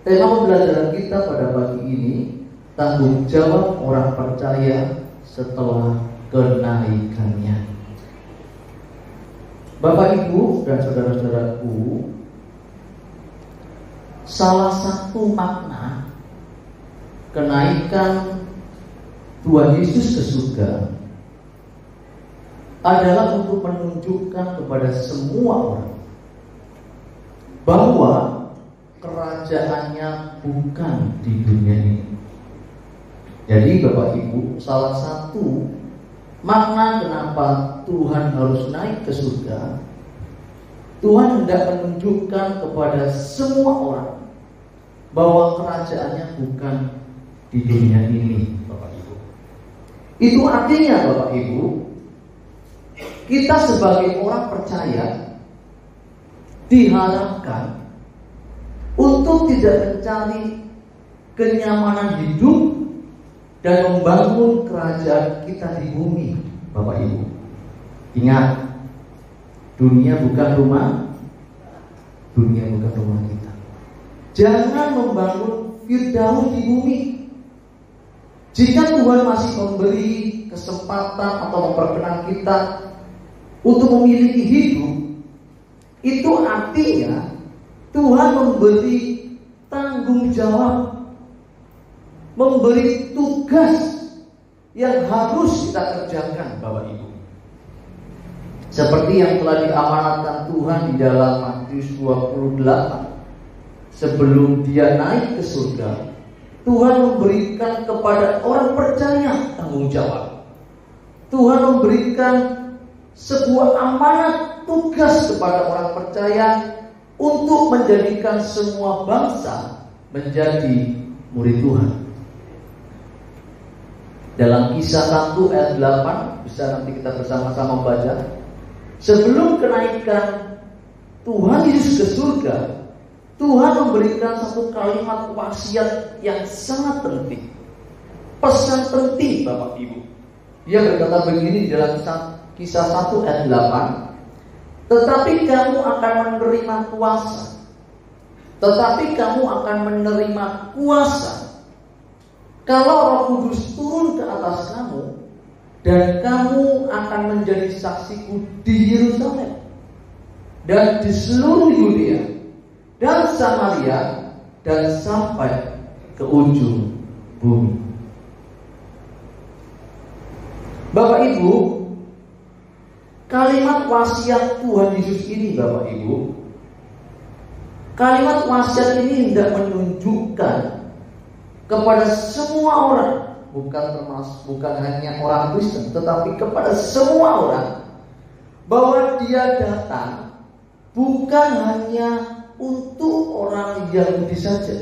Tema pembelajaran kita pada pagi ini, tanggung jawab orang percaya setelah kenaikannya. Bapak, Ibu, dan saudara-saudaraku, salah satu makna kenaikan Tuhan Yesus ke surga adalah untuk menunjukkan kepada semua orang bahwa kerajaannya bukan di dunia ini. Jadi Bapak Ibu, salah satu makna kenapa Tuhan harus naik ke surga, Tuhan hendak menunjukkan kepada semua orang bahwa kerajaannya bukan di dunia ini, Bapak Ibu. Itu artinya Bapak Ibu, kita sebagai orang percaya diharapkan untuk tidak mencari kenyamanan hidup dan membangun kerajaan kita di bumi, Bapak Ibu. Ingat, dunia bukan rumah kita. Jangan membangun Firdaus di bumi. Jika Tuhan masih memberi kesempatan atau memperkenan kita untuk memiliki hidup, itu artinya Tuhan memberi tanggung jawab, memberi tugas yang harus kita kerjakan, Bapak Ibu. Seperti yang telah diamanatkan Tuhan di dalam Matius 28. Sebelum dia naik ke surga, Tuhan memberikan kepada orang percaya tanggung jawab. Tuhan memberikan sebuah amanat tugas kepada orang percaya untuk menjadikan semua bangsa menjadi murid Tuhan. Dalam Kisah 1 ayat 8, bisa nanti kita bersama-sama baca. Sebelum kenaikan Tuhan Yesus ke surga, Tuhan memberikan satu kalimat wasiat yang sangat penting. Pesan penting, Bapak Ibu. Dia berkata begini di dalam Kisah 1 ayat 8. Tetapi kamu akan menerima kuasa. Tetapi kamu akan menerima kuasa kalau Roh Kudus turun ke atas kamu, dan kamu akan menjadi saksiku di Yerusalem dan di seluruh Yudea dan Samaria dan sampai ke ujung bumi. Bapak Ibu, kalimat wasiat Tuhan Yesus ini, Bapak Ibu, kalimat wasiat ini hendak menunjukkan kepada semua orang, bukan hanya orang Kristen, tetapi kepada semua orang, bahwa dia datang bukan hanya untuk orang Yahudi saja.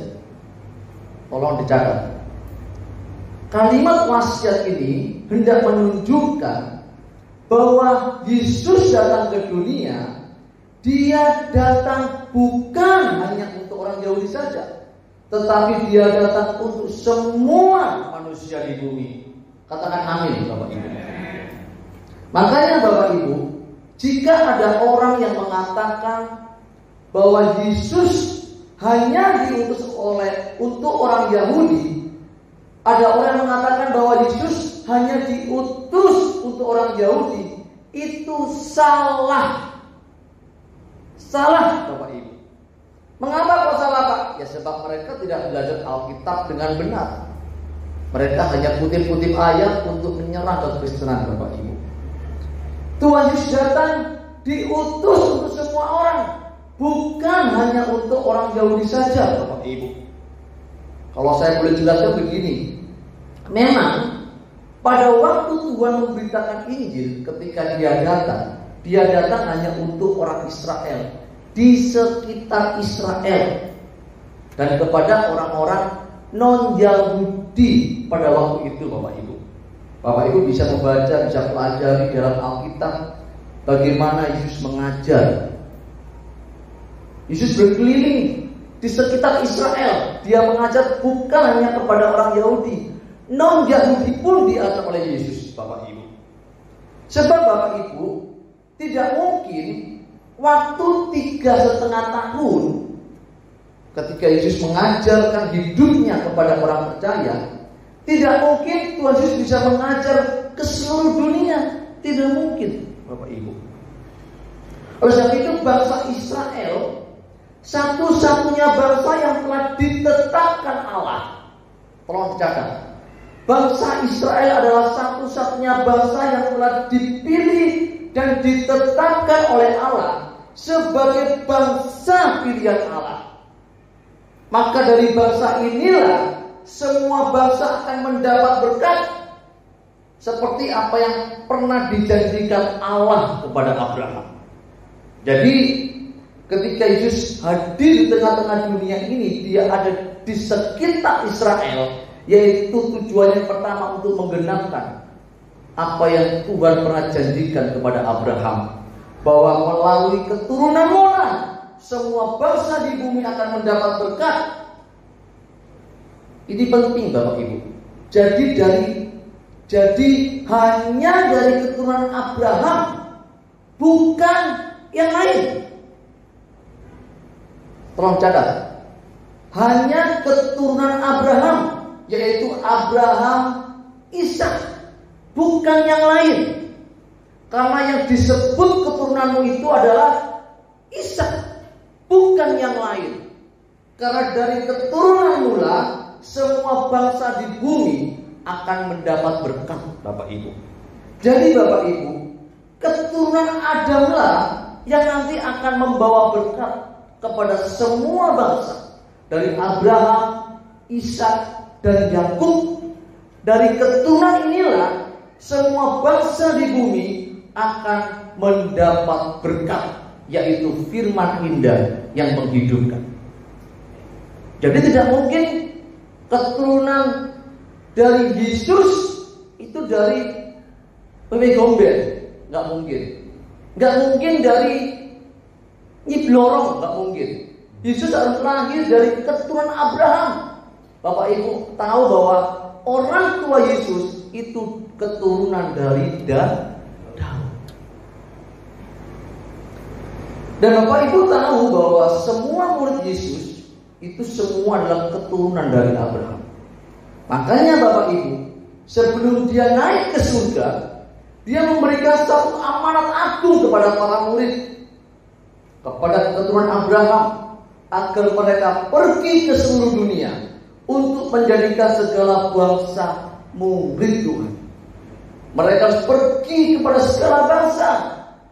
Tolong dicatat. Kalimat wasiat ini hendak menunjukkan bahwa Yesus datang ke dunia, dia datang bukan hanya untuk orang Yahudi saja, tetapi dia datang untuk semua manusia di bumi. Katakan amin, Bapak Ibu. Makanya Bapak Ibu, jika ada orang yang mengatakan bahwa Yesus hanya diutus untuk orang Yahudi, ada orang yang mengatakan bahwa Yesus hanya diutus untuk orang Yahudi, itu salah. Salah, Bapak Ibu. Mengapa kok salah, Pak? Ya sebab mereka tidak belajar Alkitab dengan benar. Mereka hanya kutip-kutip ayat untuk menyerang kekristenan, Bapak Ibu. Tuhan Yesus datang diutus untuk semua orang, bukan hanya untuk orang Yahudi saja, Bapak Ibu. Kalau saya boleh jelaskan begini, memang pada waktu Tuhan memberitakan Injil, ketika dia datang hanya untuk orang Israel, di sekitar Israel, dan kepada orang-orang non-Yahudi pada waktu itu, Bapak Ibu. Bapak Ibu bisa membaca, bisa pelajari dalam Alkitab bagaimana Yesus mengajar. Yesus berkeliling di sekitar Israel. Dia mengajar bukan hanya kepada orang Yahudi, non-Yahudi pun diajar oleh Yesus, Bapak Ibu. Sebab Bapak Ibu, tidak mungkin waktu 3,5 tahun ketika Yesus mengajarkan hidupnya kepada orang percaya, tidak mungkin Tuhan Yesus bisa mengajar ke seluruh dunia. Tidak mungkin, Bapak Ibu. Oleh sebab itu bangsa Israel satu-satunya bangsa yang telah ditetapkan Allah. Tolong dicatat. Bangsa Israel adalah satu-satunya bangsa yang telah dipilih dan ditetapkan oleh Allah sebagai bangsa pilihan Allah. Maka dari bangsa inilah semua bangsa akan mendapat berkat seperti apa yang pernah dijanjikan Allah kepada Abraham. Jadi ketika Yesus hadir di tengah-tengah dunia ini, dia ada di sekitar Israel, yaitu tujuannya pertama untuk menggenapkan apa yang Tuhan pernah janjikan kepada Abraham, bahwa melalui keturunanmu semua bangsa di bumi akan mendapat berkat. Ini penting Bapak Ibu. Jadi hanya dari keturunan Abraham, bukan yang lain. Tolong catat. Hanya keturunan Abraham, yaitu Abraham, Ishak, bukan yang lain. Karena yang disebut keturunanmu itu adalah Ishak, bukan yang lain. Karena dari keturunanmu lah semua bangsa di bumi akan mendapat berkat, Bapak Ibu. Jadi Bapak Ibu, keturunan Adamlah yang nanti akan membawa berkat kepada semua bangsa. Dari Abraham, Ishak, dan Yakub. Dari keturunan inilah semua bangsa di bumi akan mendapat berkat, yaitu firman indah yang menghidupkan. Jadi tidak mungkin keturunan dari Yesus itu dari Pepe Gombel, nggak mungkin. Nggak mungkin dari Nyiblorong, nggak mungkin. Yesus harus lahir dari keturunan Abraham. Bapak Ibu tahu bahwa orang tua Yesus itu keturunan dari Daud. Dan Bapak Ibu tahu bahwa semua murid Yesus itu semua adalah keturunan dari Abraham. Makanya Bapak Ibu, sebelum dia naik ke surga, dia memberikan satu amanat agung kepada para murid, kepada keturunan Abraham, agar mereka pergi ke seluruh dunia untuk menjadikan segala bangsa murid Tuhan. Mereka harus pergi kepada segala bangsa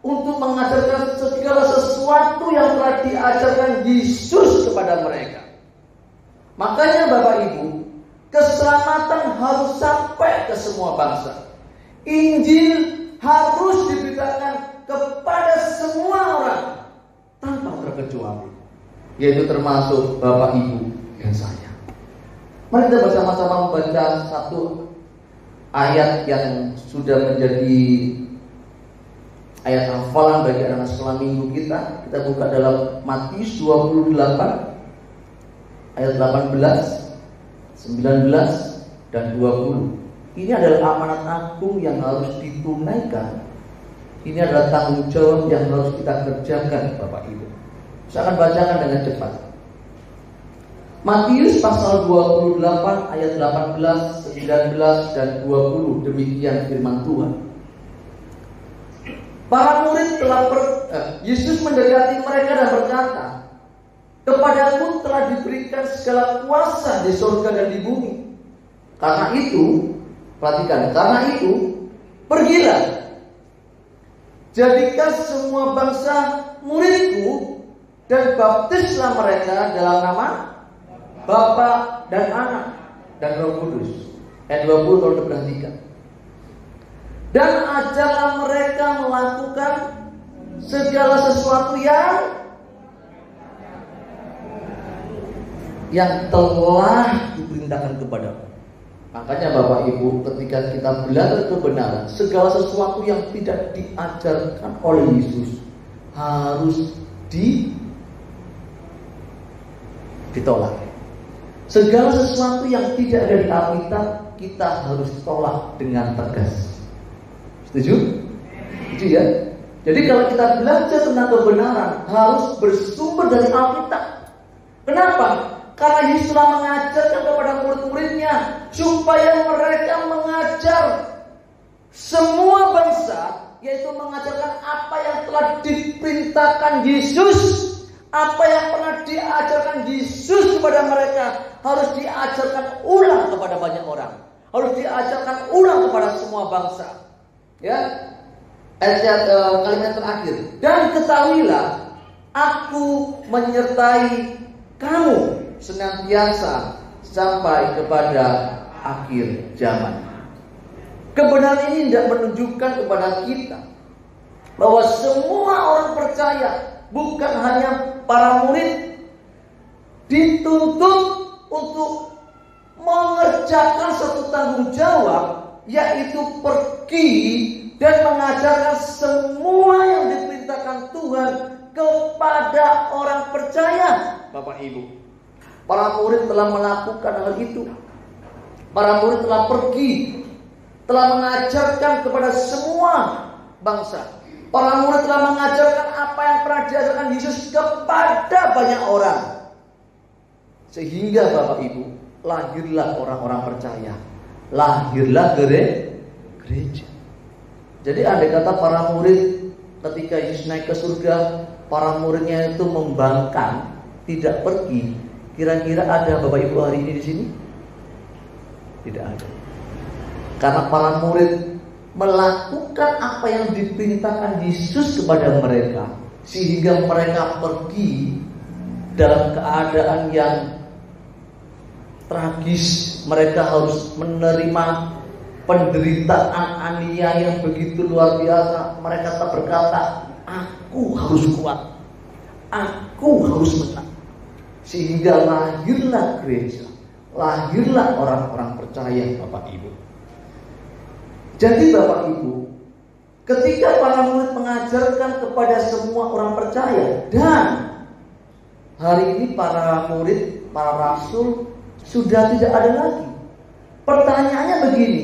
untuk mengajarkan segala sesuatu yang telah diajarkan Yesus kepada mereka. Makanya Bapak Ibu, keselamatan harus sampai ke semua bangsa. Injil harus diberitakan kepada semua orang tanpa terkecuali, yaitu termasuk Bapak Ibu dan saya. Mari kita bersama-sama membaca satu ayat yang sudah menjadi ayat hafalan bagi anak sekolah minggu kita. Kita buka dalam Matius 28 ayat 18, 19 dan 20. Ini adalah amanat agung yang harus ditunaikan. Ini adalah tanggung jawab yang harus kita kerjakan, Bapak Ibu. Saya akan bacakan dengan cepat. Matius pasal 28 ayat 18, 19 dan 20. Demikian firman Tuhan. Para murid Yesus mendekati mereka dan berkata, "Kepadaku telah diberikan segala kuasa di surga dan di bumi. Karena itu," perhatikan, "karena itu pergilah, jadikan semua bangsa muridku dan baptislah mereka dalam nama Bapa dan Anak dan Roh Kudus." Ayat 20 tolong diperhatikan. "Dan ajarlah mereka melakukan segala sesuatu yang telah diperintahkan kepadamu." Makanya Bapak Ibu, ketika kita belajar kebenaran, segala sesuatu yang tidak diajarkan oleh Yesus harus ditolak. Segala sesuatu yang tidak ada di Alkitab, kita harus tolak dengan tegas. Setuju? Setuju ya? Jadi kalau kita belajar tentang kebenaran, harus bersumber dari Alkitab. Kenapa? Karena Yesus telah mengajarkan kepada murid-muridnya supaya mereka mengajar semua bangsa, yaitu mengajarkan apa yang telah diperintahkan Yesus. Apa yang pernah diajarkan Yesus kepada mereka harus diajarkan ulang kepada banyak orang. Harus diajarkan ulang kepada semua bangsa. Ya, kalimat terakhir. Dan ketahuilah, aku menyertai kamu senantiasa sampai kepada akhir zaman. Kebenaran ini tidak menunjukkan kepada kita bahwa semua orang percaya, bukan hanya para murid, dituntut untuk mengerjakan satu tanggung jawab, yaitu pergi dan mengajarkan semua yang diperintahkan Tuhan kepada orang percaya. Bapak Ibu, para murid telah melakukan hal itu. Para murid telah pergi, telah mengajarkan kepada semua bangsa. Para murid telah mengajarkan apa yang pernah diajarkan Yesus kepada banyak orang. Sehingga Bapak Ibu, lahirlah orang-orang percaya. Lahirlah gereja. Jadi andai kata para murid ketika Yesus naik ke surga, para muridnya itu membangkang, tidak pergi, kira-kira ada Bapak Ibu hari ini di sini? Tidak ada. Karena para murid melakukan apa yang diperintahkan Yesus kepada mereka, sehingga mereka pergi dalam keadaan yang tragis. Mereka harus menerima penderitaan aniaya yang begitu luar biasa. Mereka tak berkata, aku harus kuat, aku harus menang. Sehingga lahirlah gereja, lahirlah orang-orang percaya, Bapak Ibu. Jadi Bapak Ibu, ketika para murid mengajarkan kepada semua orang percaya, dan hari ini para murid, para rasul sudah tidak ada lagi. Pertanyaannya begini,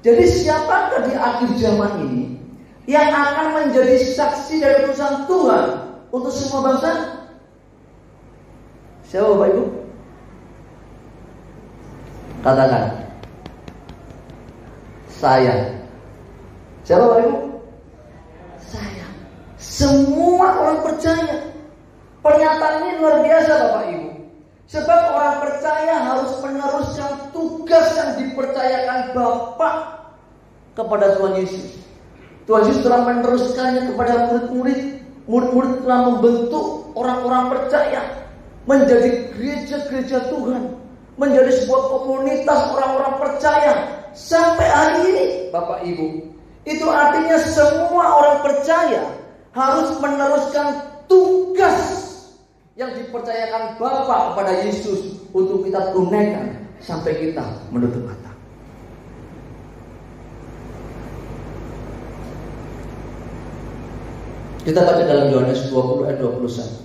jadi siapakah di akhir zaman ini yang akan menjadi saksi dari utusan Tuhan untuk semua bangsa? Siapa Bapak Ibu? Katakan. Saya. Siapa Bapak Ibu? Saya. Semua orang percaya. Pernyataan ini luar biasa Bapak Ibu. Sebab orang percaya harus meneruskan tugas yang dipercayakan Bapa kepada Tuhan Yesus. Tuhan Yesus telah meneruskannya kepada murid-murid. Murid-murid telah membentuk orang-orang percaya menjadi gereja-gereja Tuhan, menjadi sebuah komunitas orang-orang percaya sampai hari ini, Bapak Ibu. Itu artinya semua orang percaya harus meneruskan tugas yang dipercayakan Bapa kepada Yesus untuk kita tunaikan sampai kita menutup mata. Kita baca dalam Yohanes 20 ayat 21.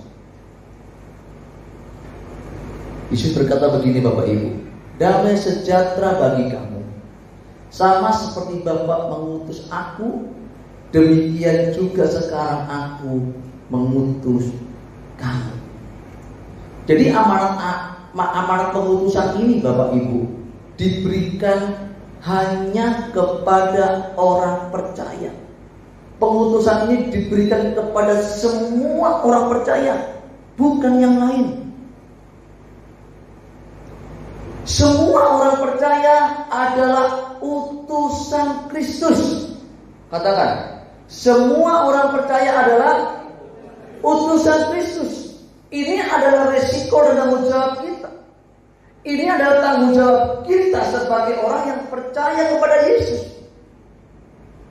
Yesus berkata begini Bapak Ibu, damai sejahtera bagi kamu. Sama seperti Bapa mengutus aku, demikian juga sekarang aku mengutus kamu. Jadi amanat pengutusan ini Bapak Ibu diberikan hanya kepada orang percaya. Pengutusan ini diberikan kepada semua orang percaya, bukan yang lain. Semua orang percaya adalah utusan Kristus. Katakan, semua orang percaya adalah utusan Kristus. Ini adalah resiko dan tanggung jawab kita. Ini adalah tanggung jawab kita sebagai orang yang percaya kepada Yesus.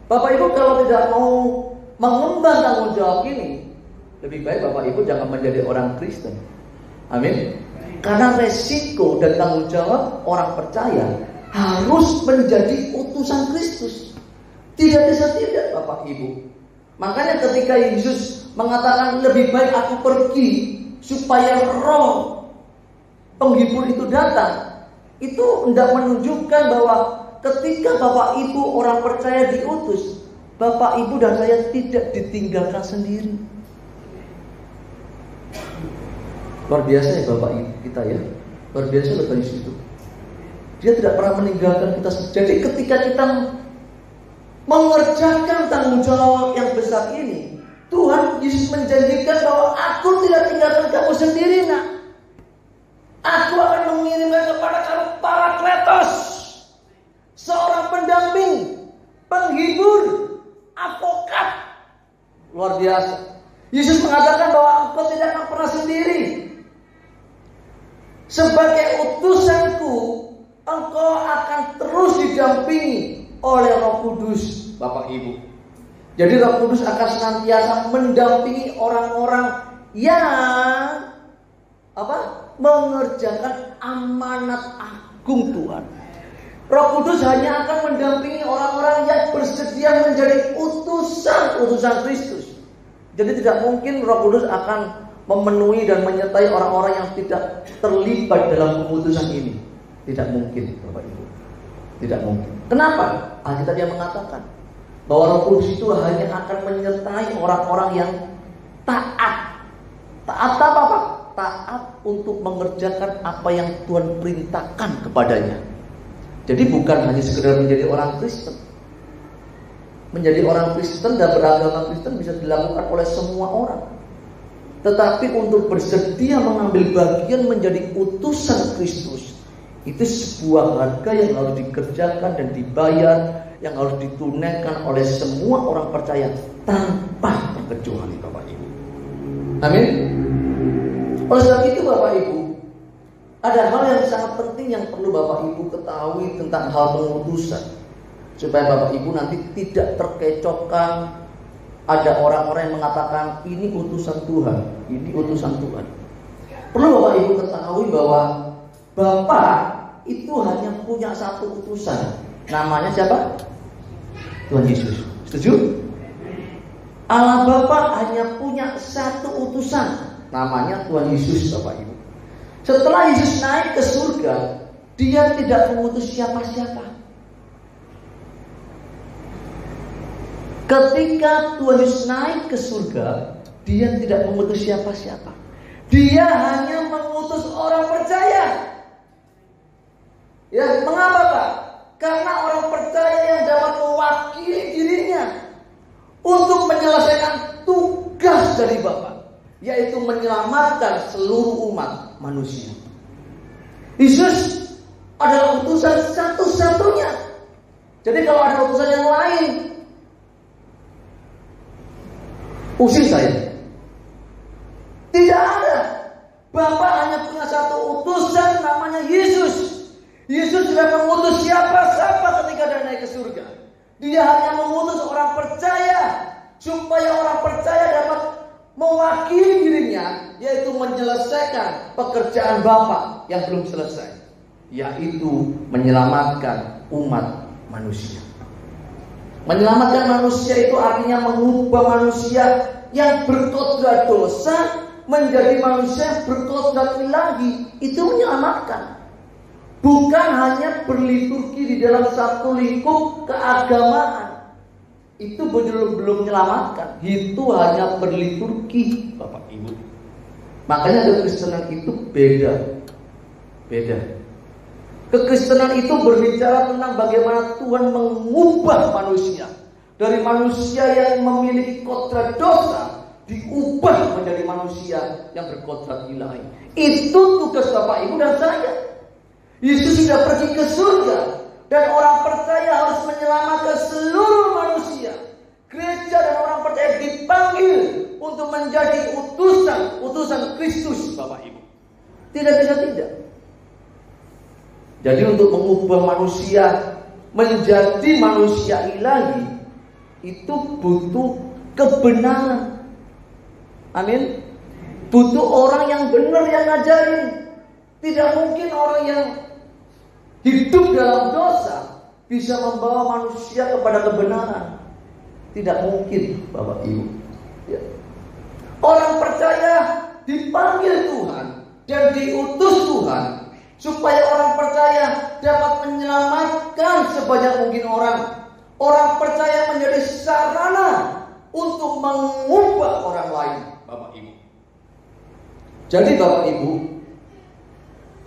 Bapak Ibu kalau tidak mau mengemban tanggung jawab ini, lebih baik Bapak Ibu jangan menjadi orang Kristen. Amin. Karena resiko dan tanggung jawab orang percaya harus menjadi utusan Kristus. Tidak bisa tidak Bapak Ibu. Makanya ketika Yesus mengatakan lebih baik aku pergi supaya roh penghibur itu datang, itu hendak menunjukkan bahwa ketika Bapak Ibu orang percaya diutus, Bapak Ibu dan saya tidak ditinggalkan sendiri. Luar biasa ya Bapak kita ya. Luar biasa Bapak Yesus itu. Dia tidak pernah meninggalkan kita. Jadi ketika kita mengerjakan tanggung jawab yang besar ini, Tuhan Yesus menjanjikan bahwa aku tidak tinggalkan kamu sendiri, nak. Aku akan mengirimkan kepada kamu Parakletos, seorang pendamping, penghibur, advokat. Luar biasa. Yesus mengatakan bahwa engkau tidak akan pernah sendiri. Sebagai utusanku, engkau akan terus didampingi oleh Roh Kudus, Bapak Ibu. Jadi Roh Kudus akan senantiasa mendampingi orang-orang yang mengerjakan amanat agung Tuhan. Roh Kudus hanya akan mendampingi orang-orang yang bersedia menjadi utusan Kristus. Jadi tidak mungkin Roh Kudus akan memenuhi dan menyertai orang-orang yang tidak terlibat dalam keputusan ini. Tidak mungkin, Bapak Ibu. Tidak mungkin. Kenapa? Alkitab yang mengatakan bahwa Roh Kudus itu hanya akan menyertai orang-orang yang taat. Taat apa, Pak? Taat untuk mengerjakan apa yang Tuhan perintahkan kepadanya. Jadi bukan hanya sekedar menjadi orang Kristen. Menjadi orang Kristen dan beragama Kristen bisa dilakukan oleh semua orang. Tetapi untuk bersedia mengambil bagian menjadi utusan Kristus, itu sebuah harga yang harus dikerjakan dan dibayar, yang harus ditunaikan oleh semua orang percaya tanpa terkecuali, Bapak Ibu. Amin. Oleh sebab itu Bapak Ibu, ada hal yang sangat penting yang perlu Bapak Ibu ketahui tentang hal pengutusan, supaya Bapak Ibu nanti tidak terkecohkan. Ada orang-orang yang mengatakan ini utusan Tuhan, ini utusan Tuhan. Perlu Bapak Ibu ketahui bahwa Bapak itu hanya punya satu utusan. Namanya siapa? Tuhan Yesus. Setuju? Allah Bapa hanya punya satu utusan. Namanya Tuhan Yesus, Bapak Ibu. Setelah Yesus naik ke surga, Dia tidak mengutus siapa-siapa. Ketika Tuhan Yesus naik ke surga, Dia tidak mengutus siapa-siapa. Dia hanya mengutus orang percaya. Ya, mengapa Pak? Karena orang percaya yang dapat mewakili dirinya untuk menyelesaikan tugas dari Bapa, yaitu menyelamatkan seluruh umat manusia. Yesus adalah utusan satu-satunya. Jadi kalau ada utusan yang lain, usir saya. Tidak ada. Bapak hanya punya satu utusan, namanya Yesus. Yesus tidak mengutus siapa-siapa ketika Dia naik ke surga. Dia hanya mengutus orang percaya, supaya orang percaya dapat mewakili dirinya, yaitu menyelesaikan pekerjaan Bapa yang belum selesai, yaitu menyelamatkan umat manusia. Menyelamatkan manusia itu artinya mengubah manusia yang berkodrat dosa menjadi manusia yang berkodrat ilahi. Itu menyelamatkan. Bukan hanya berliturgi di dalam satu lingkup keagamaan. Itu belum menyelamatkan. Itu hanya berliturgi, Bapak Ibu. Makanya kekristenan itu beda. Kekristenan itu berbicara tentang bagaimana Tuhan mengubah manusia. Dari manusia yang memiliki kodrat dosa, diubah menjadi manusia yang berkodrat ilahi. Itu tugas Bapak Ibu dan saya. Yesus sudah pergi ke surga, dan orang percaya harus menyelamatkan seluruh manusia. Gereja dan orang percaya dipanggil untuk menjadi utusan Kristus, Bapak Ibu. Tidak bisa tidak. Jadi untuk mengubah manusia menjadi manusia ilahi, itu butuh kebenaran. Amin. Butuh orang yang benar yang ngajarin. Tidak mungkin orang yang hidup dalam dosa bisa membawa manusia kepada kebenaran. Tidak mungkin, Bapak Ibu. Ya. Orang percaya dipanggil Tuhan dan diutus Tuhan, supaya orang percaya dapat menyelamatkan sebanyak mungkin orang. Orang percaya menjadi sarana untuk mengubah orang lain, Bapak Ibu. Jadi Bapak Ibu,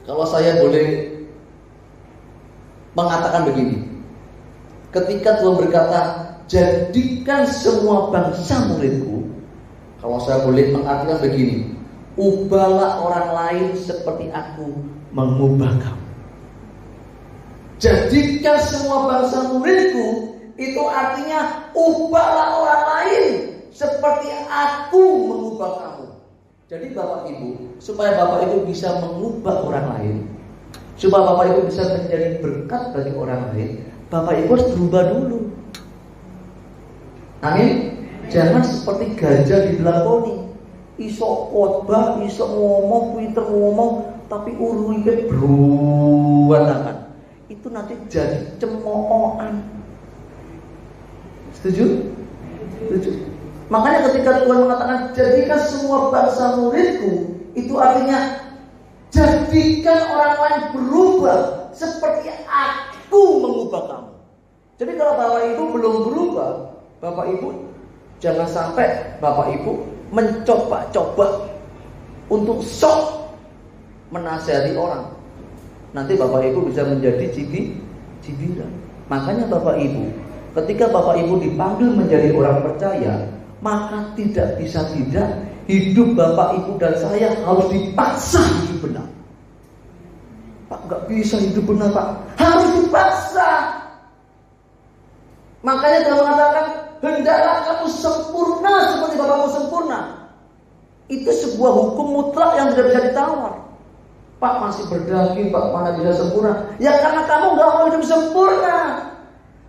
kalau saya boleh mengatakan begini, ketika Tuhan berkata, jadikan semua bangsa muridku, kalau saya boleh mengartikan begini, ubahlah orang lain seperti aku mengubah kamu. Jadikan semua bangsa muridku, itu artinya ubahlah orang lain seperti aku mengubah kamu. Jadi Bapak Ibu, supaya Bapak Ibu bisa mengubah orang lain, supaya Bapak Ibu bisa menjadi berkat bagi orang lain, Bapak Ibu harus berubah dulu. Amin. Jangan seperti gajah di belakoni, iso khotbah, iso ngomong, pinter ngomong, tapi urunge berantakan. Itu nanti jadi cemoohan. Setuju? Setuju. Makanya ketika Tuhan mengatakan jadikan semua bangsa muridku, itu artinya jadikan orang lain berubah seperti aku mengubah kamu. Jadi kalau Bapak Ibu belum berubah, Bapak Ibu jangan sampai Bapak Ibu mencoba-coba untuk sok menasihati orang. Nanti Bapak Ibu bisa menjadi cibiran. Makanya Bapak Ibu, ketika Bapak Ibu dipanggil menjadi orang percaya, maka tidak bisa tidak hidup Bapak Ibu dan saya harus dipaksa hidup benar. Pak, gak bisa hidup benar Pak, harus dipaksa. Makanya Tuhan mengatakan, hendaklah kamu sempurna seperti Bapakmu sempurna. Itu sebuah hukum mutlak yang tidak bisa ditawar. Pak, masih berdaging Pak, mana bisa sempurna? Ya karena kamu gak mau hidup sempurna.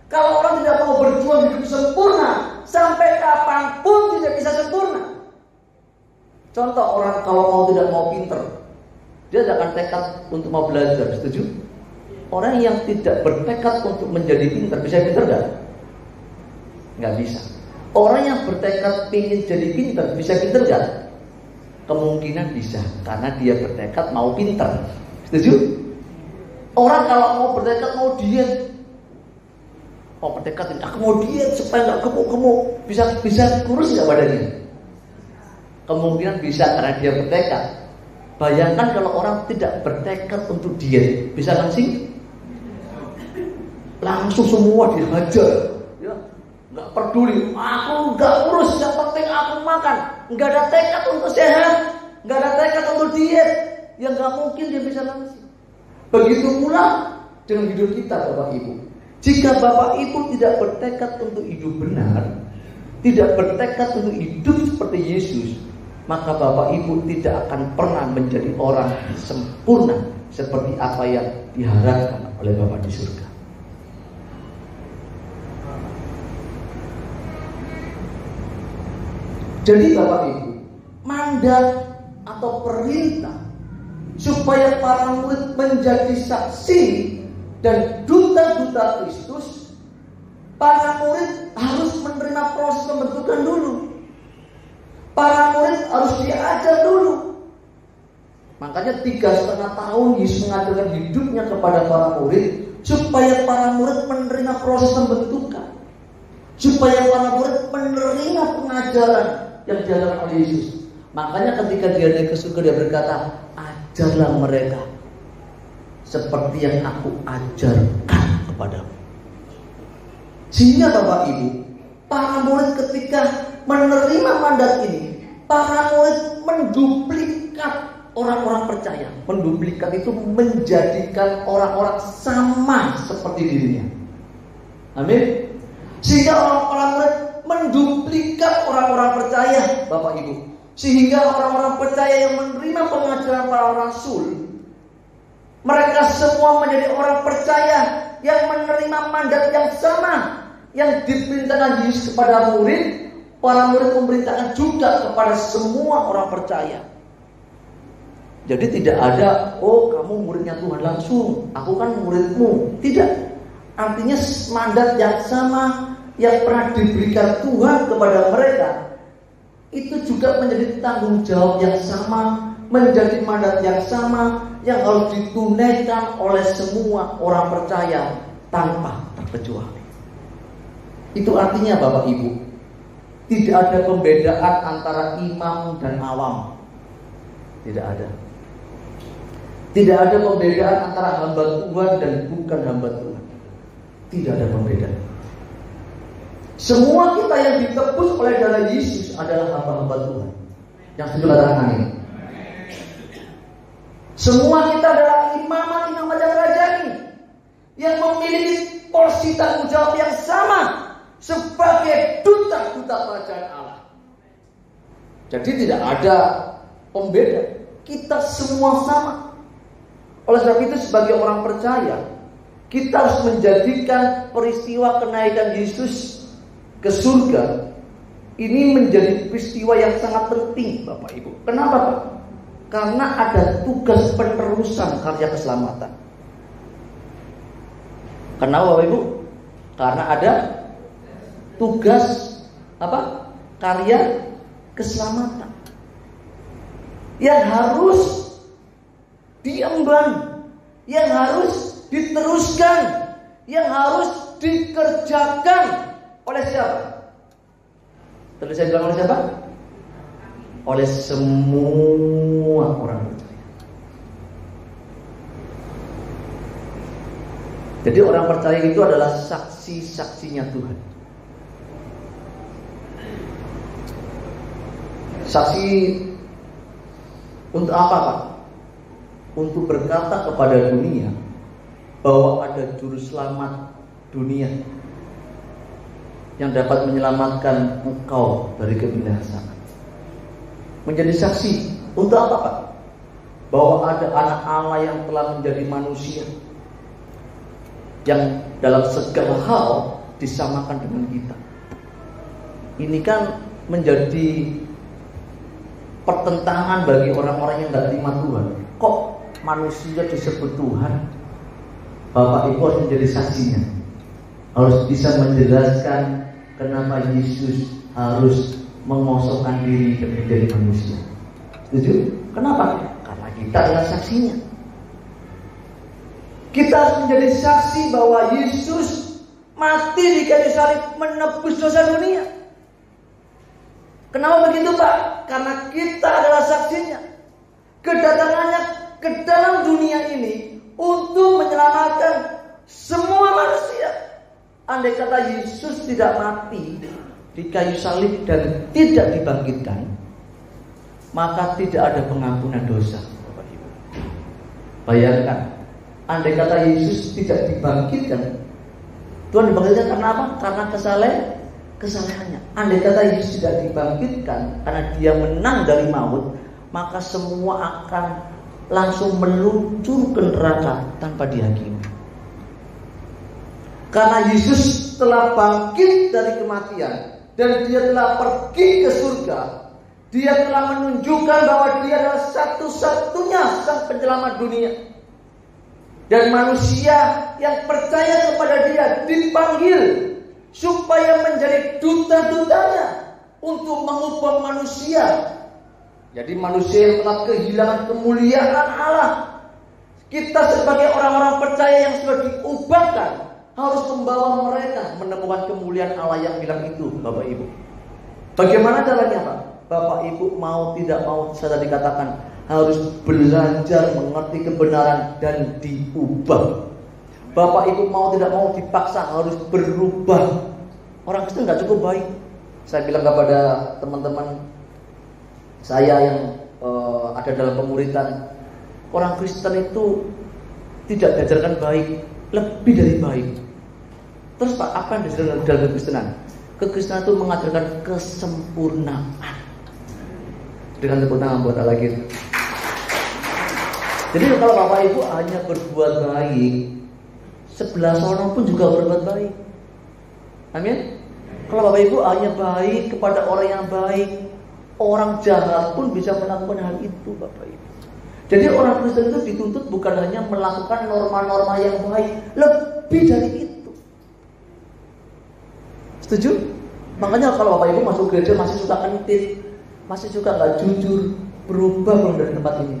Kalau orang tidak mau berjuang hidup sempurna, sampai kapanpun tidak bisa sempurna. Contoh, orang kalau mau tidak mau pinter, dia tidak akan tekad untuk mau belajar. Setuju? Orang yang tidak bertekad untuk menjadi pinter, bisa pinter gak? Nggak bisa. Orang yang bertekad ingin jadi pinter, bisa pinter gak? Kemungkinan bisa, karena dia bertekad mau pinter. Setuju? Orang kalau mau bertekad mau diet, mau bertekad, aku mau diet supaya nggak gemuk-gemuk, bisa kurus nggak badannya? Kemungkinan bisa karena dia bertekad. Bayangkan kalau orang tidak bertekad untuk diet, bisa langsing? Langsung semua dihajar, ya, nggak peduli. Aku nggak kurus, yang penting aku makan. Nggak ada tekad untuk sehat, nggak ada tekad untuk diet, yang nggak mungkin dia bisa langsing. Begitu pula dengan hidup kita, Bapak Ibu. Jika Bapak Ibu tidak bertekad untuk hidup benar, tidak bertekad untuk hidup seperti Yesus, maka Bapak Ibu tidak akan pernah menjadi orang sempurna seperti apa yang diharapkan oleh Bapa di surga. Jadi Bapak Ibu, mandat atau perintah supaya para murid menjadi saksi dan duta-duta Kristus, para murid harus menerima proses pembentukan dulu. Para murid harus diajar dulu. Makanya 3,5 tahun Yesus mengajarkan hidupnya kepada para murid, supaya para murid menerima proses pembentukan, supaya para murid menerima pengajaran yang diajarkan oleh Yesus. Makanya ketika dia naik ke surga, dia berkata, ajarlah mereka seperti yang aku ajarkan kepadamu. Sehingga Bapak Ibu, para murid ketika menerima mandat ini, para murid menduplikat orang-orang percaya. Menduplikat itu menjadikan orang-orang sama seperti dirinya. Amin. Sehingga orang-orang murid menduplikat orang-orang percaya, Bapak Ibu. Sehingga orang-orang percaya yang menerima pengajaran para rasul, mereka semua menjadi orang percaya yang menerima mandat yang sama yang diperintahkan Yesus kepada murid. Para murid memerintahkan juga kepada semua orang percaya. Jadi tidak ada, oh kamu muridnya Tuhan langsung, aku kan muridmu. Tidak. Artinya mandat yang sama yang pernah diberikan Tuhan kepada mereka, itu juga menjadi tanggung jawab yang sama, menjadi mandat yang sama yang harus ditunaikan oleh semua orang percaya tanpa terkecuali. Itu artinya Bapak Ibu, tidak ada pembedaan antara imam dan awam. Tidak ada. Tidak ada pembedaan antara hamba Tuhan dan bukan hamba Tuhan. Tidak ada pembedaan. Semua kita yang ditebus oleh darah Yesus adalah hamba-hamba Tuhan. Yang setuju katakan amin. Semua kita adalah imam yang rajani, yang memiliki porsi tanggung jawab yang sama sebagai duta-duta kerajaan Allah. Jadi tidak ada pembeda. Kita semua sama. Oleh sebab itu sebagai orang percaya, kita harus menjadikan peristiwa kenaikan Yesus ke surga ini menjadi peristiwa yang sangat penting, Bapak Ibu. Kenapa, Pak? Karena ada tugas penerusan karya keselamatan. Kenapa, Bapak Ibu? Karena ada tugas apa? Karya keselamatan yang harus diemban, yang harus diteruskan, yang harus dikerjakan oleh siapa? Tadi saya bilang oleh siapa? Oleh semua orang percaya. Jadi orang percaya itu adalah saksi-saksinya Tuhan. Saksi untuk apa, Pak? Untuk berkata kepada dunia bahwa ada juru selamat dunia yang dapat menyelamatkan engkau dari kebinasaan. Menjadi saksi untuk apa, Pak? Bahwa ada anak Allah yang telah menjadi manusia, yang dalam segala hal disamakan dengan kita. Ini kan menjadi pertentangan bagi orang-orang yang tidak terima Tuhan. Kok manusia disebut Tuhan? Bapak Ibu harus menjadi saksinya. Harus bisa menjelaskan kenapa Yesus harus mengosongkan diri dan menjadi manusia. Setuju? Kenapa? Karena kita adalah saksinya. Kita harus menjadi saksi bahwa Yesus mati di kayu salib menebus dosa dunia. Kenapa begitu, Pak? Karena kita adalah saksinya. Kedatangannya ke dalam dunia ini untuk menyelamatkan semua manusia. Andai kata Yesus tidak mati di kayu salib dan tidak dibangkitkan, maka tidak ada pengampunan dosa, Bapak Ibu. Bayangkan, andai kata Yesus tidak dibangkitkan, Tuhan dibangkitkan karena apa? Karena kesalahannya. Andai kata Yesus tidak dibangkitkan karena dia menang dari maut, maka semua akan langsung meluncur ke neraka tanpa dihakimi. Karena Yesus telah bangkit dari kematian dan dia telah pergi ke surga, dia telah menunjukkan bahwa dia adalah satu-satunya sang penyelamat dunia. Dan manusia yang percaya kepada dia dipanggil supaya menjadi duta-dutanya untuk mengubah manusia. Jadi manusia yang telah kehilangan kemuliaan Allah, kita sebagai orang-orang percaya yang sudah diubahkan harus membawa mereka menemukan kemuliaan Allah yang hilang itu, Bapak Ibu. Bagaimana caranya, Pak? Bapak Ibu mau tidak mau, saya tadi katakan, harus belajar mengerti kebenaran dan diubah. Bapak Ibu mau tidak mau dipaksa harus berubah. Orang Kristen gak cukup baik. Saya bilang kepada teman-teman saya yang ada dalam pemuritan, orang Kristen itu tidak diajarkan baik, lebih dari baik. Terus, Pak, apa yang diajarkan dalam kekristenan? Kekristenan itu mengajarkan kesempurnaan. Dengan tepuk tangan buat Allah lagi. Jadi kalau Bapak Ibu hanya berbuat baik, sebelah sana pun juga berbuat baik. Amin. Kalau Bapak Ibu hanya baik kepada orang yang baik, orang jahat pun bisa melakukan hal itu, Bapak Ibu. Jadi orang Kristen itu dituntut bukan hanya melakukan norma-norma yang baik, lebih dari itu. Setuju? Makanya kalau Bapak Ibu masuk gereja masih suka kentit, masih suka gak jujur, berubah belum dari tempat ini.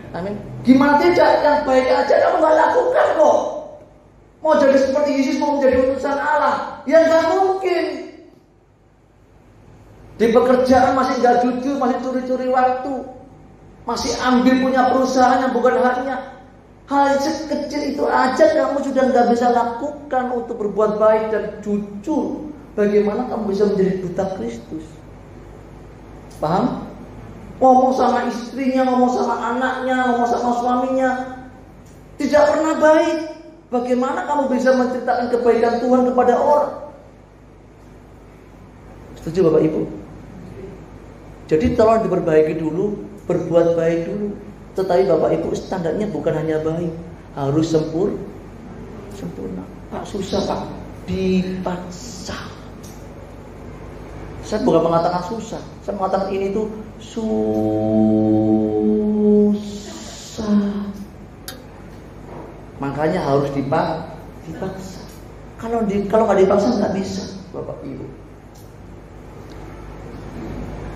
Amin. Gimana tidak? Yang baik aja kamu gak lakukan kok. Mau jadi seperti Yesus, mau menjadi utusan Allah, ya gak mungkin. Di pekerjaan masih gak jujur, masih curi-curi waktu. masih ambil punya perusahaan yang bukan haknya. Hal sekecil itu aja kamu sudah nggak bisa lakukan untuk berbuat baik dan jujur. Bagaimana kamu bisa menjadi duta Kristus? Paham? Ngomong sama istrinya, ngomong sama anaknya, ngomong sama suaminya, tidak pernah baik. Bagaimana kamu bisa menceritakan kebaikan Tuhan kepada orang? Setuju Bapak Ibu? Jadi tolong diperbaiki dulu, berbuat baik dulu. Tetapi Bapak Ibu standarnya bukan hanya baik, harus sempurna. Pak susah Pak, dipaksa. Saya bukan mengatakan susah, saya mengatakan ini tuh susah. Makanya harus dipaksa. Kalau nggak dipaksa nggak bisa, Bapak Ibu.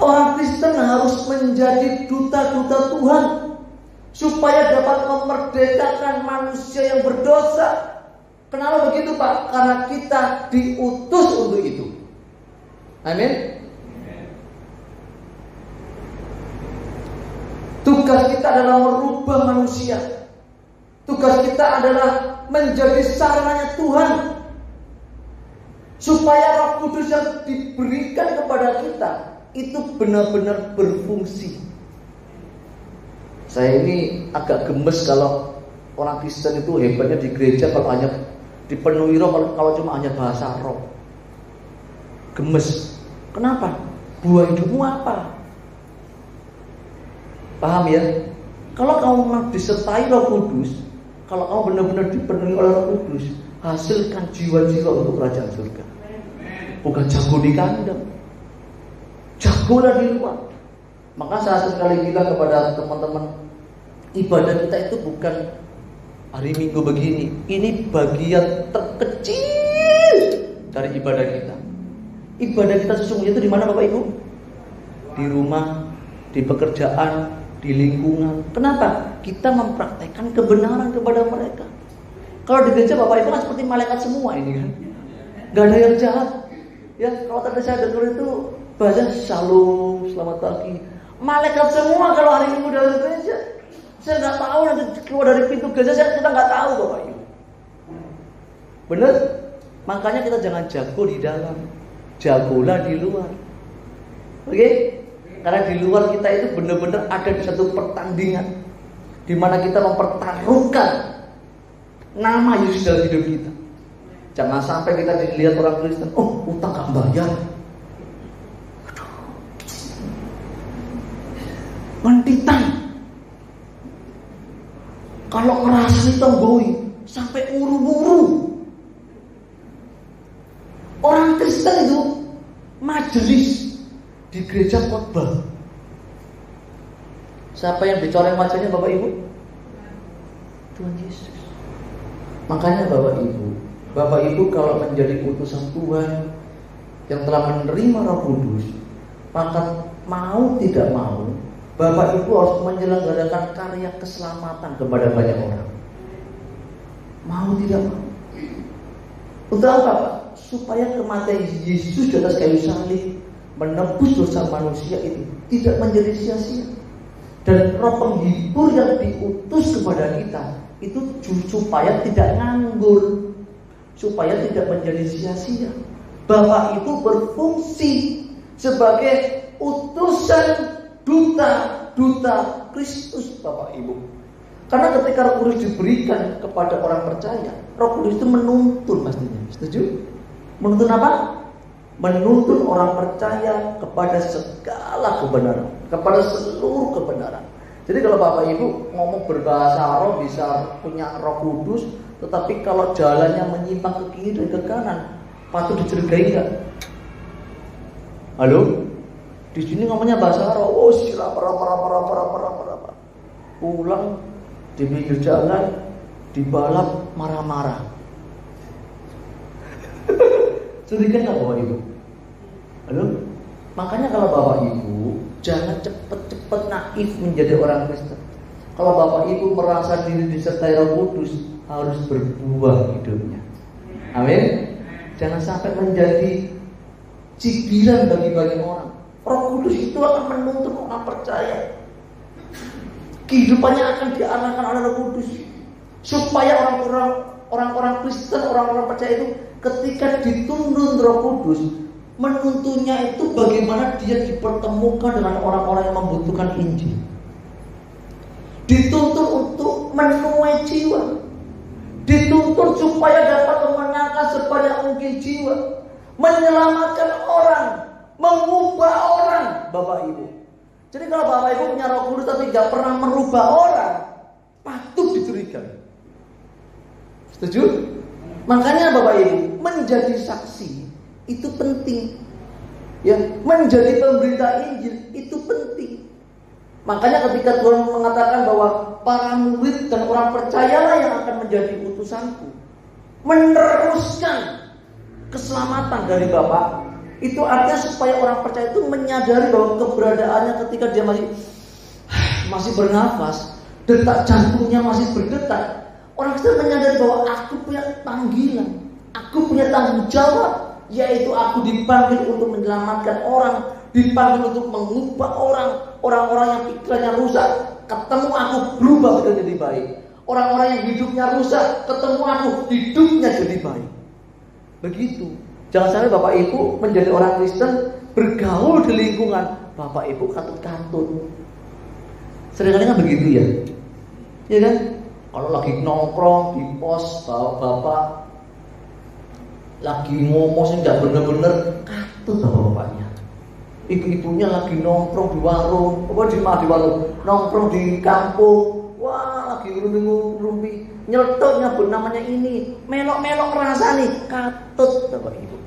Orang Kristen harus menjadi duta-duta Tuhan supaya dapat memerdekakan manusia yang berdosa. Kenapa begitu Pak? Karena kita diutus untuk itu. Amin. Tugas kita adalah merubah manusia. Tugas kita adalah menjadi sarananya Tuhan, supaya Roh Kudus yang diberikan kepada kita itu benar-benar berfungsi. Saya ini agak gemes kalau orang Kristen itu hebatnya di gereja kalau hanya dipenuhi roh, kalau cuma hanya bahasa roh. Gemes. Kenapa? Buah hidupmu apa? Paham ya? Kalau kamu memang disertai Roh Kudus, kalau kamu benar-benar dipenuhi oleh Roh Kudus, hasilkan jiwa-jiwa untuk kerajaan surga. Bukan jago di kandang, jagolah di luar. Maka saya sekali bilang kepada teman-teman, ibadah kita itu bukan hari Minggu begini. Ini bagian terkecil dari ibadah kita. Ibadah kita sesungguhnya itu di mana Bapak Ibu? Di rumah, di pekerjaan, di lingkungan. Kenapa? Kita mempraktekkan kebenaran kepada mereka. Kalau di gereja Bapak Ibu kan seperti malaikat semua ini kan. Gak ada yang jahat. Ya, kalau tadi saya dengar itu bahasa shalom, selamat pagi. Malaikat semua kalau hari Minggu dalam gereja. Saya nggak tahu nanti keluar dari pintu gereja kita nggak tahu Bapak Ibu. Benar? Makanya kita jangan jago di dalam, jagolah di luar. Oke? Karena di luar kita itu benar-benar ada di satu pertandingan di mana kita mempertaruhkan nama Yesus dalam hidup kita. Jangan sampai kita dilihat orang Kristen, oh utang gak bayar. Mentitan. Kalau ngerasani tonggoi sampai uru-uru. Orang Kristen itu majelis di gereja khotbah. Siapa yang dicoreng wajahnya Bapak Ibu? Tuhan Yesus. Makanya Bapak Ibu kalau menjadi utusan Tuhan yang telah menerima Roh Kudus, maka mau tidak mau Bapak Ibu harus menyelenggarakan karya keselamatan kepada banyak orang. Mau tidak mau. Untuk apa Pak? Supaya kematian Yesus di atas kayu salib menebus dosa manusia itu tidak menjadi sia-sia. Dan roh penghibur yang diutus kepada kita itu supaya tidak nganggur, supaya tidak menjadi sia-sia. Bapak Ibu berfungsi sebagai utusan duta Kristus Bapak Ibu. Karena ketika Roh Kudus diberikan kepada orang percaya, Roh Kudus itu menuntun pastinya. Setuju? Menuntun apa? Menuntun orang percaya kepada segala kebenaran, kepada seluruh kebenaran. Jadi kalau Bapak Ibu ngomong berbahasa roh bisa punya Roh Kudus, tetapi kalau jalannya menyimpang ke kiri dan ke kanan, patut dicurigai enggak? Halo? Di sini ngomongnya bahasa roh, oh sila para. Pulang di pinggir jalan dibalap marah-marah. Curiga nggak Bapak Ibu? Halo? Makanya kalau Bapak Ibu jangan cepet-cepet naif menjadi orang Kristen. Kalau Bapak Ibu merasa diri disertai Roh Kudus, harus berbuah hidupnya. Amin. Jangan sampai menjadi cibiran bagi banyak orang. Roh Kudus itu akan menuntun orang percaya. kehidupannya akan diarahkan oleh Roh Kudus. Supaya orang-orang Kristen, orang-orang percaya itu ketika dituntun Roh Kudus, menuntunnya itu bagaimana dia dipertemukan dengan orang-orang yang membutuhkan Injil. Dituntun untuk menuai jiwa. Dituntun supaya dapat memenangkan sebanyak mungkin jiwa, menyelamatkan orang, mengubah orang, Bapak Ibu. Jadi kalau Bapak Ibu punya Roh Kudus tapi gak pernah merubah orang, patut dicurigai. Setuju? Makanya Bapak Ibu, menjadi saksi itu penting. Ya, menjadi pemberita Injil itu penting. Makanya ketika Tuhan mengatakan bahwa para murid dan orang percayalah yang akan menjadi utusanku, meneruskan keselamatan dari Bapa, itu artinya supaya orang percaya itu menyadari bahwa keberadaannya ketika dia masih bernafas, detak jantungnya masih berdetak. Orang Kristen menyadari bahwa aku punya panggilan, aku punya tanggung jawab, yaitu aku dipanggil untuk menyelamatkan orang, dipanggil untuk mengubah orang-orang yang pikirannya rusak, ketemu aku berubah menjadi baik. Orang-orang yang hidupnya rusak, ketemu aku hidupnya jadi baik. Begitu. Jangan sampai Bapak Ibu menjadi orang Kristen bergaul di lingkungan Bapak Ibu katut-katut. Seringkali kan begitu ya. Iya kan? Kalau lagi nongkrong di pos bapak lagi ngomong sih nggak bener-bener katut bapak-bapaknya. Ibu-ibunya lagi nongkrong di warung, di warung, nongkrong di kampung, wah lagi ngerumpi, nyeletuk nyebut namanya ini, melok-melok rasanya, katut Bapak Ibu.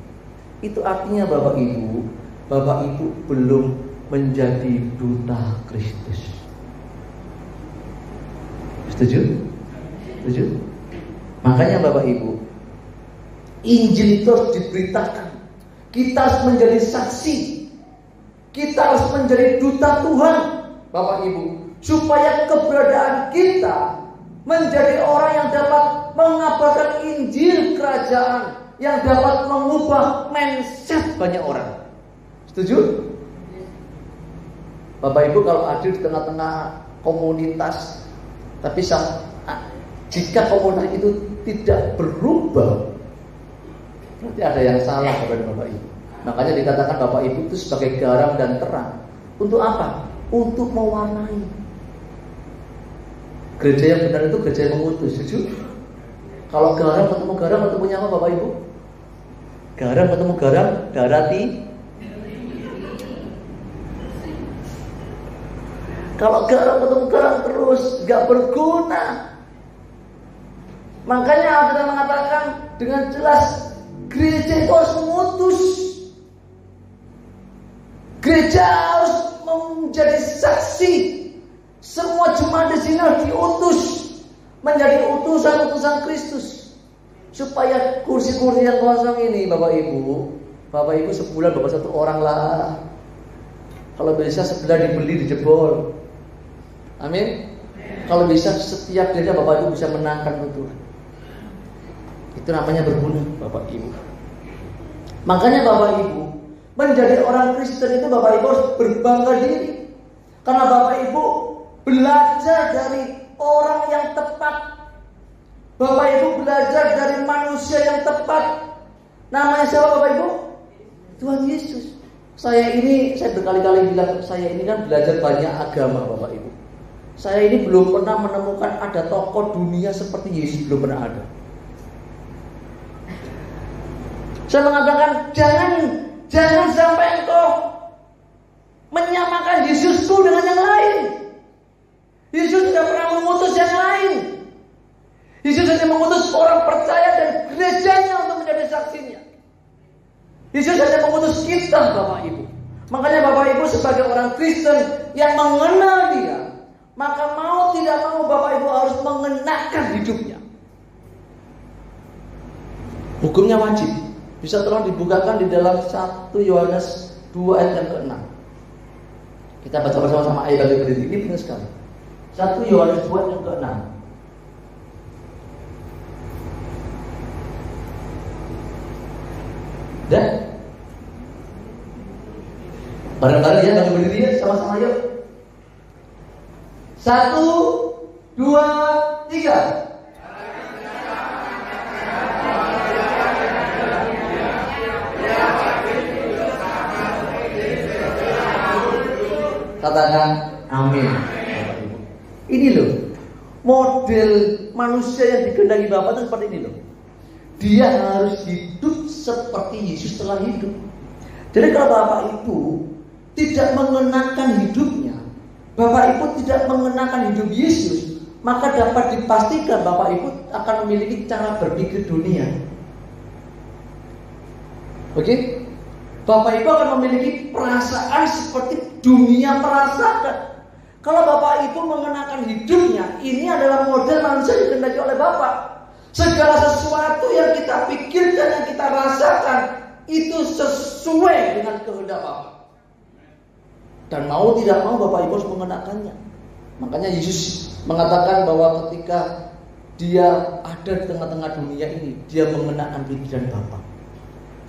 Itu artinya Bapak Ibu belum menjadi duta Kristus. Setuju? Setuju? Makanya Bapak Ibu, Injil itu harus diberitakan. Kita harus menjadi saksi. Kita harus menjadi duta Tuhan, Bapak Ibu, supaya keberadaan kita menjadi orang yang dapat mengabarkan Injil kerajaan, yang dapat mengubah mindset banyak orang. Setuju? Bapak Ibu kalau ada di tengah-tengah komunitas, tapi jika komunitas itu tidak berubah, berarti ada yang salah kepada Bapak Ibu. Makanya dikatakan Bapak Ibu itu sebagai garam dan terang. Untuk apa? Untuk mewarnai. Gereja yang benar itu gereja yang mengutus. Setuju? Kalau garam ketemu garam, ketemunya apa Bapak Ibu? Garam ketemu garam, darati. Kalau garam ketemu garam terus gak berguna. Makanya Alkitab mengatakan dengan jelas, gereja itu harus mengutus. Gereja harus menjadi saksi. Semua jemaat di sini harus diutus menjadi utusan-utusan Kristus, supaya kursi-kursi yang kosong ini, Bapak Ibu sebulan bapak satu orang lah. Kalau bisa sebelah dibeli, dijebol. Amin. Kalau bisa setiap gereja Bapak Ibu bisa menangkan Tuhan. Itu namanya berguna, Bapak Ibu. Makanya Bapak Ibu, menjadi orang Kristen itu Bapak Ibu harus berbangga diri. Karena Bapak Ibu belajar dari orang yang tepat. Bapak Ibu belajar dari manusia yang tepat. Namanya siapa Bapak Ibu? Tuhan Yesus. Saya berkali-kali bilang, saya ini kan belajar banyak agama Bapak Ibu. Saya ini belum pernah menemukan ada tokoh dunia seperti Yesus, belum pernah ada. Saya mengatakan jangan sampai engkau menyamakan Yesusku dengan yang lain. Yesus tidak pernah mengutus yang lain. Yesus hanya mengutus orang percaya dan gerejanya untuk menjadi saksinya. Yesus hanya mengutus kita, Bapak Ibu. Makanya Bapak Ibu sebagai orang Kristen yang mengenal Dia, maka mau tidak mau Bapak Ibu harus mengenakan hidupnya. Hukumnya wajib. Bisa tolong dibukakan di dalam 1 Yohanes 2 ayat yang ke-6. Kita baca bersama-sama ayat yang berdiri. Ini penting sekali. 1 Yohanes 2 ayat yang ke-6. Dan barangkali ya bagi berdiri ya, sama-sama yuk. 1, 2, 3. Katakan amin. Ini loh, model manusia yang dikehendaki Bapa itu seperti ini loh. Dia harus hidup seperti Yesus telah hidup. Jadi kalau Bapak Ibu tidak mengenakan hidupnya, Bapak Ibu tidak mengenakan hidup Yesus, maka dapat dipastikan Bapak Ibu akan memiliki cara berpikir dunia. Oke? Bapak Ibu akan memiliki perasaan seperti dunia merasakan. Kalau Bapak Ibu mengenakan hidupnya, ini adalah model manusia yang dikehendaki oleh Bapak. Segala sesuatu yang kita pikirkan, yang kita rasakan, itu sesuai dengan kehendak Bapak. Dan mau tidak mau Bapak Ibu harus mengenakannya. Makanya Yesus mengatakan bahwa ketika dia ada di tengah-tengah dunia ini, dia mengenakan pikiran Bapak.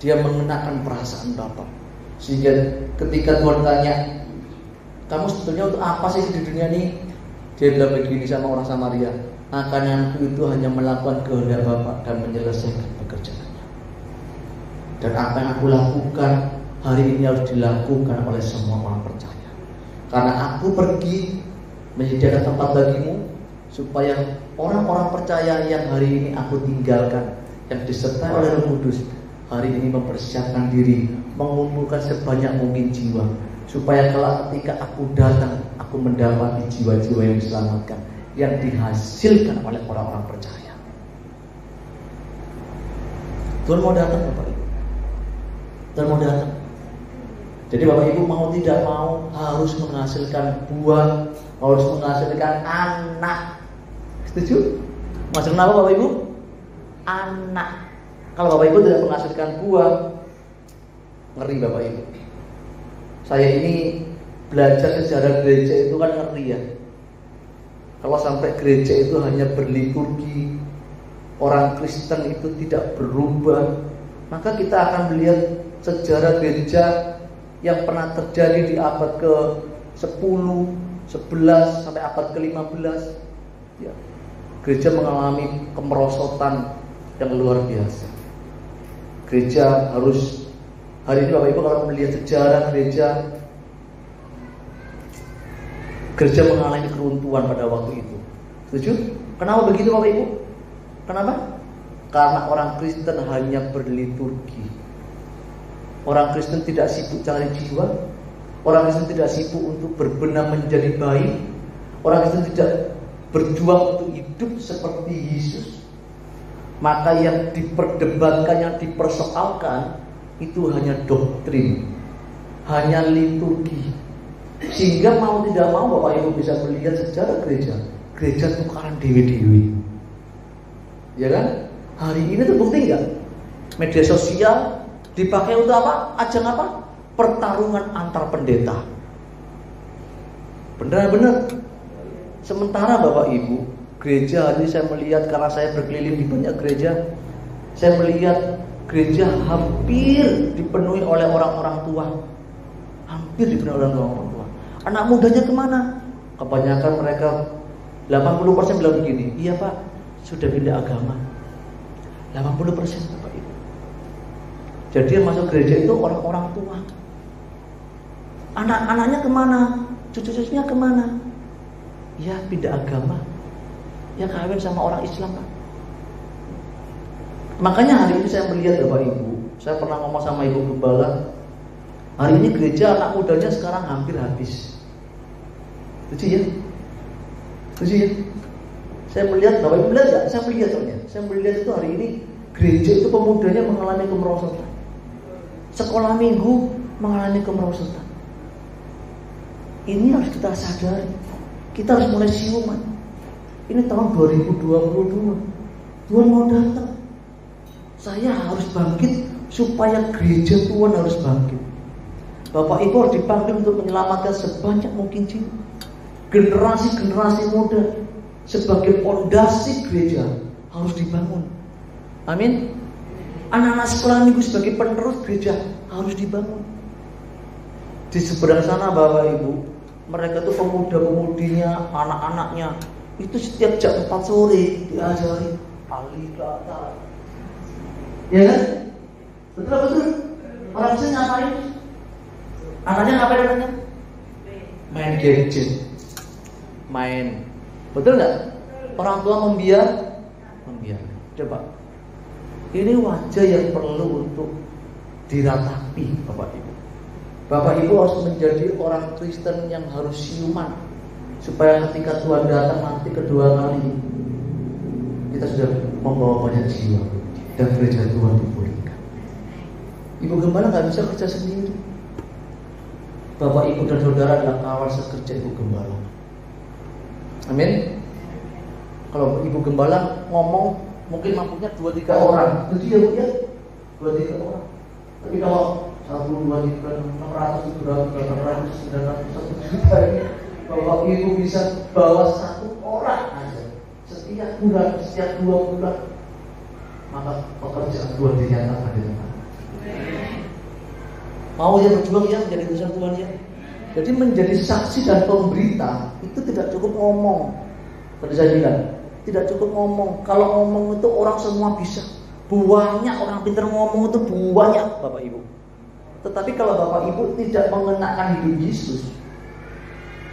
Dia mengenakan perasaan Bapak. Sehingga ketika Tuhan tanya, kamu sebetulnya untuk apa sih di dunia ini? Dia bilang begini sama orang Samaria, makananku itu hanya melakukan kehendak Bapa dan menyelesaikan pekerjaannya. Dan apa yang aku lakukan hari ini harus dilakukan oleh semua orang percaya. Karena aku pergi menyediakan tempat bagimu, supaya orang-orang percaya yang hari ini aku tinggalkan, yang disertai oleh Roh Kudus, hari ini mempersiapkan diri, mengumpulkan sebanyak mungkin jiwa, supaya kelak ketika aku datang, aku mendapati jiwa-jiwa yang diselamatkan, yang dihasilkan oleh orang-orang percaya. Tuhan mau datang Bapak Ibu. Tuhan mau datang. Jadi Bapak Ibu mau tidak mau harus menghasilkan buah, harus menghasilkan anak. Setuju? Menghasilkan apa Bapak Ibu? Anak. Kalau Bapak Ibu tidak menghasilkan buah, ngeri Bapak Ibu. Saya ini belajar sejarah gereja itu kan ngeri ya. Kalau sampai gereja itu hanya berliturgi, orang Kristen itu tidak berubah, maka kita akan melihat sejarah gereja yang pernah terjadi di abad ke-10, 11 sampai abad ke-15 ya. Gereja mengalami kemerosotan yang luar biasa. Gereja harus, hari ini Bapak Ibu kalau melihat sejarah gereja mengalami keruntuhan pada waktu itu. Setuju? Kenapa begitu Bapak Ibu? Kenapa? Karena orang Kristen hanya berliturgi. Orang Kristen tidak sibuk cari jiwa. Orang Kristen tidak sibuk untuk berbenah menjadi baik. Orang Kristen tidak berjuang untuk hidup seperti Yesus. Maka yang diperdebatkan, yang dipersoalkan itu hanya doktrin, hanya liturgi. Sehingga mau tidak mau Bapak Ibu bisa melihat sejarah gereja tukaran dewi-dewi. Ya kan? Hari ini terbukti enggak? Media sosial dipakai untuk apa? Ajang apa? Pertarungan antar pendeta. Benar-benar. Sementara Bapak Ibu, gereja hari ini saya melihat, karena saya berkeliling di banyak gereja, saya melihat gereja hampir dipenuhi oleh orang-orang tua. Hampir dipenuhi oleh orang-orang tua. Anak mudanya kemana? Kebanyakan mereka 80% bilang begini, iya Pak, sudah pindah agama. 80% Bapak Ibu. Jadi yang masuk gereja itu orang-orang tua. Anak-anaknya kemana? Cucu-cucunya kemana? Ya pindah agama. Ya kawin sama orang Islam Pak. Makanya hari ini saya melihat Bapak Ibu, saya pernah ngomong sama Ibu Gembala, hari ini gereja anak mudanya sekarang hampir habis. Setuju ya? Setuju ya? Saya melihat, Bapak Ibu melihat gak? Saya melihat soalnya. Saya melihat itu hari ini gereja itu pemudanya mengalami kemerosotan. Sekolah minggu mengalami kemerosotan. Ini harus kita sadari. Kita harus mulai siuman. Ini tahun 2022. Tuhan mau datang. Saya harus bangkit supaya gereja Tuhan harus bangkit. Bapak Ibu harus dipanggil untuk menyelamatkan sebanyak mungkin jiwa. Generasi-generasi muda sebagai pondasi gereja harus dibangun. Amin. Anak-anak sekolah minggu sebagai penerus gereja harus dibangun. Di seberang sana Bapak Ibu, mereka tuh pemuda-pemudinya, anak-anaknya itu setiap jam 4 sore diajari alikata. Ya kan? Betul. Orang sini ngapain? Anaknya ngapain anaknya? Main gadget. Main. Betul nggak? Orang tua membiarkan. Coba. Ini wajah yang perlu untuk diratapi, Bapak Ibu. Bapak Ibu harus menjadi orang Kristen yang harus siuman, supaya ketika Tuhan datang nanti kedua kali kita sudah membawa banyak jiwa dan gereja Tuhan dipulihkan. Ibu gembala nggak bisa kerja sendiri. Bapak Ibu dan saudara adalah kawan sekerja Ibu gembala. Amin. Kalau Ibu gembala ngomong mungkin mampunya 2-3 orang, jadi ya Bu ya 2-3 orang. Tapi kalau 1, 2, 3, 600, 700, 800, 900, 1 juta ini, Bapak Ibu bisa bawa 1 orang aja setiap bulan, setiap 2 bulan, maka pekerjaan Tuhan dinyatakan di tempat. Mau ya berjuang ya menjadi utusan Tuhan ya. Jadi menjadi saksi dan pemberita itu tidak cukup ngomong. Tadi saya bilang tidak cukup ngomong. Kalau ngomong itu orang semua bisa. Banyak orang pintar ngomong itu banyak Bapak Ibu. Tetapi kalau Bapak Ibu tidak mengenakan hidup Yesus,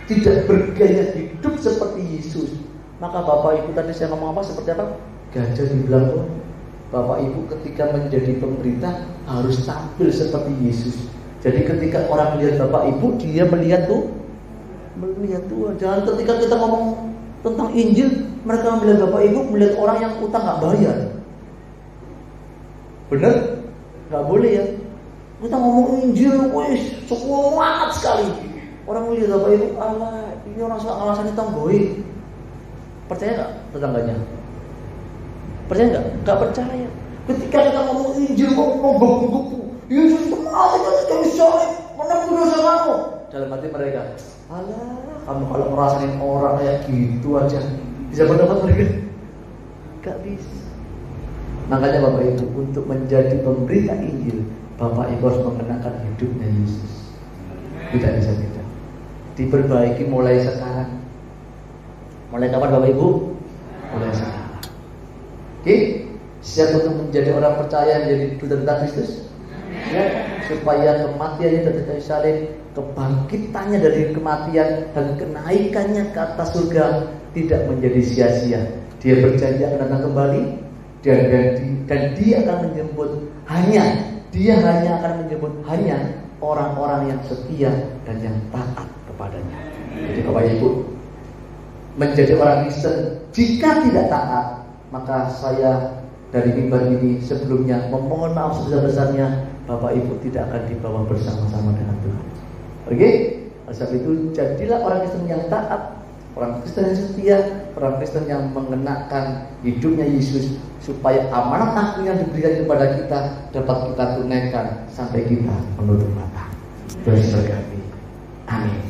tidak bergaya hidup seperti Yesus, maka Bapak Ibu tadi saya ngomong apa seperti apa? Gajah di belakang. Bapak Ibu ketika menjadi pemberita harus tampil seperti Yesus. Jadi ketika orang melihat Bapak Ibu, dia melihat Tuhan. Jangan ketika kita ngomong tentang Injil, mereka melihat Bapak Ibu melihat orang yang utang nggak bayar. Benar? Nggak boleh ya. Kita ngomong Injil, wes semangat sekali. Orang melihat Bapak Ibu, alah, ini orang suka ngalasan tanggoi. Percaya nggak tetangganya? Percaya nggak? Nggak percaya. Ketika kita ngomong Injil, ngomong gebu-gebu, Yesus semangat kami soleh, menembus dosa kamu. Dalam hati mereka, alah, kamu kalau ngerasain orang kayak gitu aja bisa berdapat mereka? Gak bisa. Makanya Bapak Ibu untuk menjadi pemberita Injil, Bapak Ibu harus mengenakan hidupnya Yesus. Tidak bisa beda. Diperbaiki mulai sekarang. Mulai kapan Bapak Ibu? Mulai sekarang. Oke? Siap untuk menjadi orang percaya, menjadi duta tentang Kristus? Ya, supaya kematiannya dari kayu salib, kebangkitannya dari kematian dan kenaikannya ke atas surga tidak menjadi sia-sia. Dia berjanji akan datang kembali dan dia akan menjemput dia hanya akan menjemput orang-orang yang setia dan yang taat kepadanya. Jadi Bapak Ibu menjadi orang Kristen jika tidak taat, maka saya dari mimbar ini sebelumnya memohon maaf sebesar-besarnya. Bapak Ibu tidak akan dibawa bersama-sama dengan Tuhan. Oke? Oleh sebab itu jadilah orang Kristen yang taat, orang Kristen yang setia, orang Kristen yang mengenakan hidupnya Yesus, supaya amanat agung yang diberikan kepada kita dapat kita tunaikan sampai kita menutup mata. Tuhan berkati. Amin.